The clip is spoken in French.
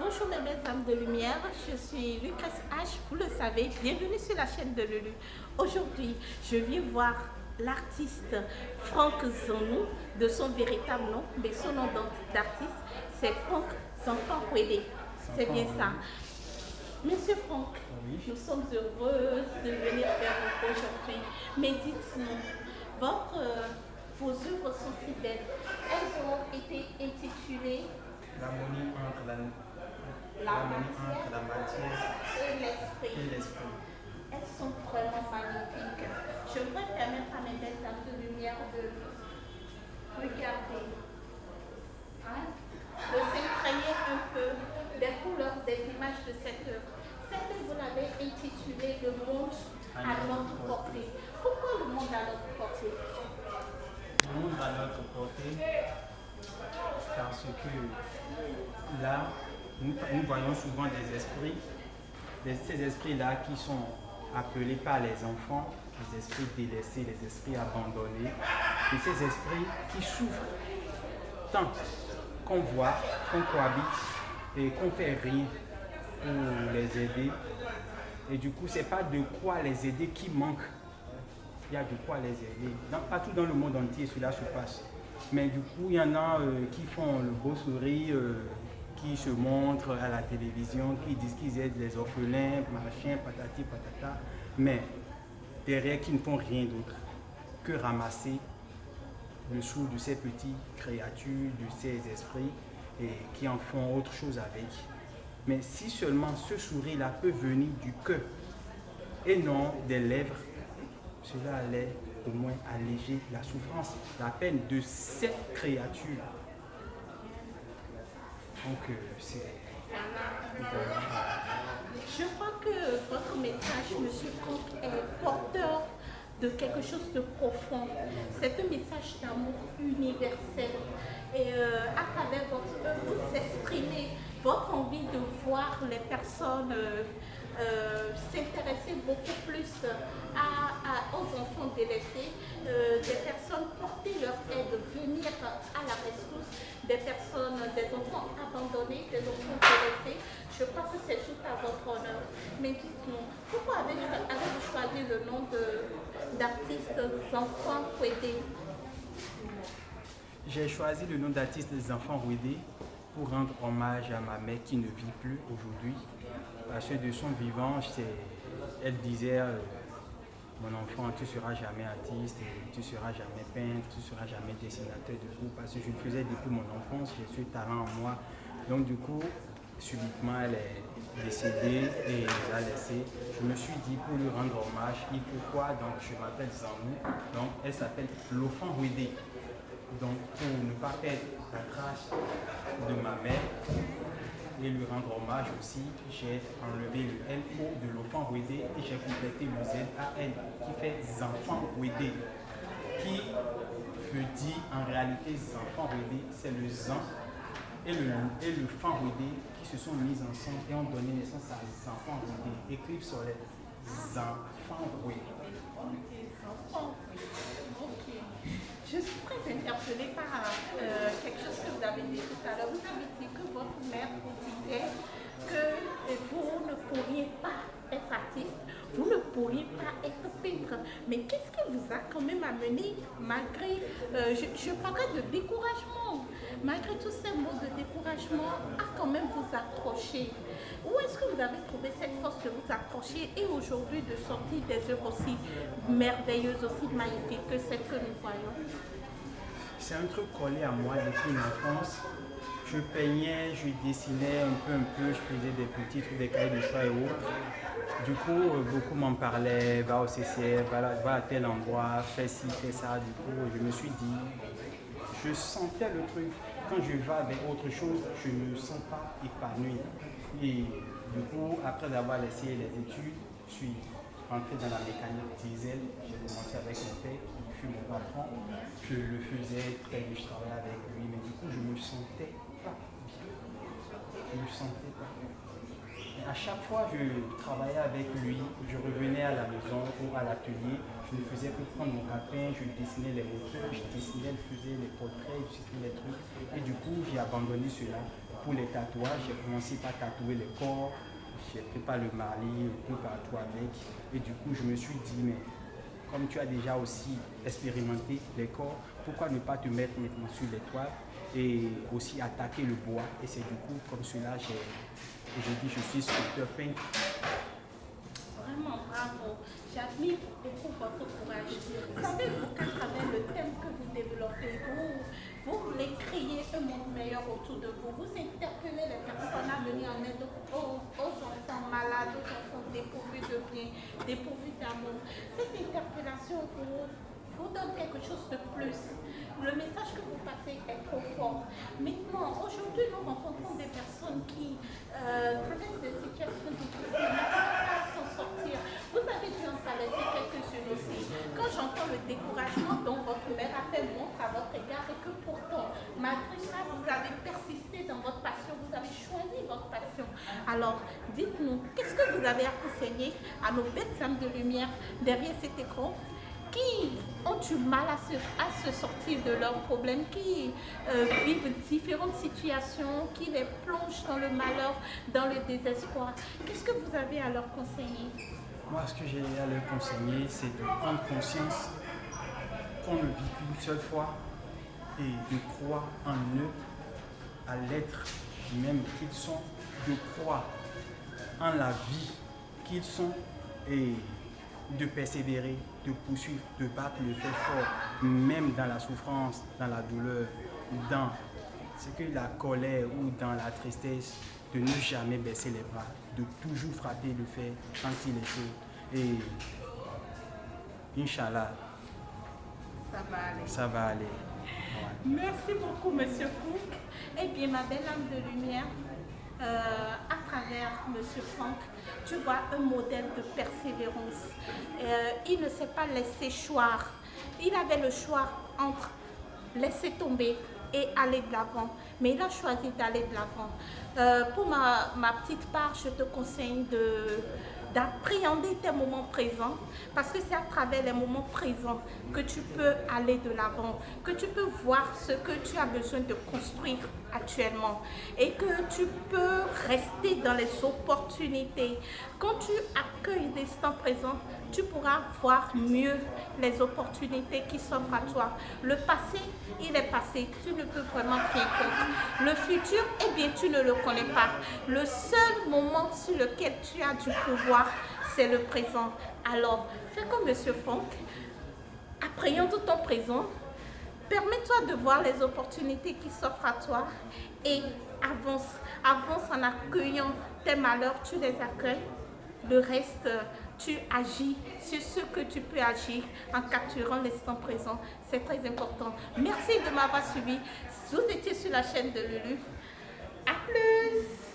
Bonjour mes belles âmes de lumière, je suis Lucas H, vous le savez, bienvenue sur la chaîne de Lulu. Aujourd'hui, je viens voir l'artiste Franck Zanou, de son véritable nom, mais son nom d'artiste, c'est Franck Zanfan Kwede. C'est bien ça. Monsieur Franck, Oui. nous sommes heureux de venir vers vous aujourd'hui. Mais dites-nous, vos œuvres sont si belles. Elles ont été intitulées L'harmonie entre la matière et et l'esprit. elles sont vraiment magnifiques. Je voudrais permettre à mes belles dames de lumière de regarder, hein, de s'imprégner un peu des couleurs, des images de cette œuvre. Cette œuvre, vous l'avez intitulée Le monde à notre portée. Pourquoi le monde à notre portée? Le monde à notre portée, parce que là, nous voyons souvent des esprits, ces esprits-là qui sont appelés par les enfants, les esprits délaissés, les esprits abandonnés, et ces esprits qui souffrent tant qu'on voit, qu'on cohabite et qu'on fait rien pour les aider. Et du coup, c'est pas de quoi les aider qui manque. Il y a de quoi les aider. Partout dans le monde entier, cela se passe. Mais du coup, il y en a qui font le beau sourire, qui se montrent à la télévision, qui disent qu'ils aident les orphelins, machin, patati, patata. Mais derrière, qui ne font rien d'autre que ramasser le sou de ces petites créatures, de ces esprits, et qui en font autre chose avec. Mais si seulement ce sourire-là peut venir du cœur et non des lèvres, cela allait au moins alléger la souffrance, la peine de ces créatures. Donc c'est... Je crois que votre message, Monsieur Franck, est porteur de quelque chose de profond. C'est un message d'amour universel. Et à travers votre œuvre, vous exprimez votre envie de voir les personnes s'intéresser beaucoup plus aux enfants délaissés, des personnes porter leur aide, venir à la rescousse, des personnes, des enfants abandonnés, des enfants délaissés. Je crois que c'est tout à votre honneur. Mais dites-nous, pourquoi avez-vous choisi le nom d'artiste Zanfan Kwede? J'ai choisi le nom d'artiste des enfants Wede pour rendre hommage à ma mère qui ne vit plus aujourd'hui. Parce que de son vivant, elle disait mon enfant, tu ne seras jamais artiste, tu ne seras jamais peintre, tu ne seras jamais dessinateur de coup. Parce que je le faisais depuis mon enfance, j'ai ce talent en moi. Donc du coup, subitement, elle est décédée et nous a laissé. Je me suis dit, pour lui rendre hommage, il faut quoi? Donc je m'appelle Zanou, donc elle s'appelle l'enfant Wede. Donc pour ne pas perdre la trace de ma mère et lui rendre hommage aussi, j'ai enlevé le LO de l'enfant Wede et j'ai complété le ZAN qui fait Zanfan Wede, qui veut dire en réalité Zanfan Wede, c'est le Zan et le Fan Wede qui se sont mis ensemble et ont donné naissance à Zanfan Wede. Écrivent sur les Zanfan Wede. Je suis très interpellée par quelque chose que vous avez dit tout à l'heure. Vous avez dit que votre mère vous disait que vous ne pourriez pas être artiste, vous ne pourriez pas être peintre. Mais qu'est-ce qui vous a quand même amené, malgré, je parlerai de découragement, malgré tous ces mots de découragement, à quand même vous accrocher? Où est-ce que vous avez trouvé cette force de vous accrocher et aujourd'hui de sortir des œuvres aussi merveilleuses, aussi magnifiques que celles que nous voyons? C'est un truc collé à moi depuis l'enfance. Je peignais, je dessinais un peu, je faisais des petits trucs, des cahiers de choix et autres. Du coup, beaucoup m'en parlaient, va au CCF, va à tel endroit, fais ci, fais ça. Du coup, je me suis dit, je sentais le truc. Quand je vais avec autre chose, je ne me sens pas épanoui. Et du coup, après avoir laissé les études, je suis rentré dans la mécanique diesel. J'ai commencé avec mon père, qui fut mon patron. Je le faisais très bien, je travaillais avec lui, mais du coup, je me sentais pas bien. Je me sentais pas bien. Et à chaque fois, je travaillais avec lui, je revenais à la maison ou à l'atelier, je ne faisais que prendre mon papier, je dessinais les moteurs, je dessinais, je faisais les portraits, je dessinais les trucs. Et du coup, j'ai abandonné cela. pour les tatouages, j'ai commencé par tatouer les corps, j'ai pris par le Mali, un peu partout avec. Et du coup, je me suis dit, mais comme tu as déjà aussi expérimenté les corps, pourquoi ne pas te mettre maintenant sur les toiles et aussi attaquer le bois. Et c'est du coup comme cela, j'ai dit, je suis sculpteur peintre. Vraiment bravo. J'admire beaucoup votre courage. Savez-vous qu'à travers le thème que vous développez, vous voulez créer un monde meilleur autour de vous. Vous interpellez les personnes à venir en aide aux enfants malades, aux enfants dépourvus de bien, dépourvus d'amour. Cette interpellation vous donne quelque chose de plus. Le message que vous passez est trop fort. Maintenant, aujourd'hui, nous rencontrons des personnes qui traversent des situations difficiles, ne peuvent pas s'en sortir. Vous avez dû en traverser quelques-unes aussi. Quand j'entends le découragement dont votre mère a fait montre à votre égard et que pourtant, malgré ça, vous avez persisté dans votre passion, vous avez choisi votre passion. Alors, dites-nous, qu'est-ce que vous avez à conseiller à nos belles âmes de lumière derrière cet écran qui ont du mal à se sortir de leurs problèmes, qui vivent différentes situations, qui les plongent dans le malheur, dans le désespoir. Qu'est-ce que vous avez à leur conseiller? Moi, ce que j'ai à leur conseiller, c'est de prendre conscience qu'on ne vit qu'une seule fois et de croire en eux, à l'être même qu'ils sont, de croire en la vie qu'ils sont et de persévérer, de poursuivre, de battre le fait fort, même dans la souffrance, dans la douleur, dans ce que la colère ou dans la tristesse, de ne jamais baisser les bras, de toujours frapper le fer quand il est chaud. Et Inch'Allah, ça va aller. Ouais. Merci beaucoup, Monsieur Franck. Eh bien, ma belle âme de lumière, à travers Monsieur Franck, tu vois un modèle de persévérance. Il ne s'est pas laissé choir. Il avait le choix entre laisser tomber et aller de l'avant. Mais il a choisi d'aller de l'avant. Pour ma petite part, je te conseille d'appréhender tes moments présents, parce que c'est à travers les moments présents que tu peux aller de l'avant, que tu peux voir ce que tu as besoin de construire actuellement et que tu peux rester dans les opportunités. Quand tu accueilles l'instant présent, tu pourras voir mieux les opportunités qui s'offrent à toi. Le passé, il est passé, tu ne peux vraiment rien contre. Le futur, eh bien, tu ne le connais pas. Le seul moment sur lequel tu as du pouvoir, c'est le présent. Alors, fais comme Monsieur Franck, appréhende ton présent, permets-toi de voir les opportunités qui s'offrent à toi et avance. Avance en accueillant tes malheurs, tu les accueilles. Le reste, tu agis sur ce que tu peux agir en capturant l'instant présent. C'est très important. Merci de m'avoir suivi. Vous étiez sur la chaîne de Lulu. À plus!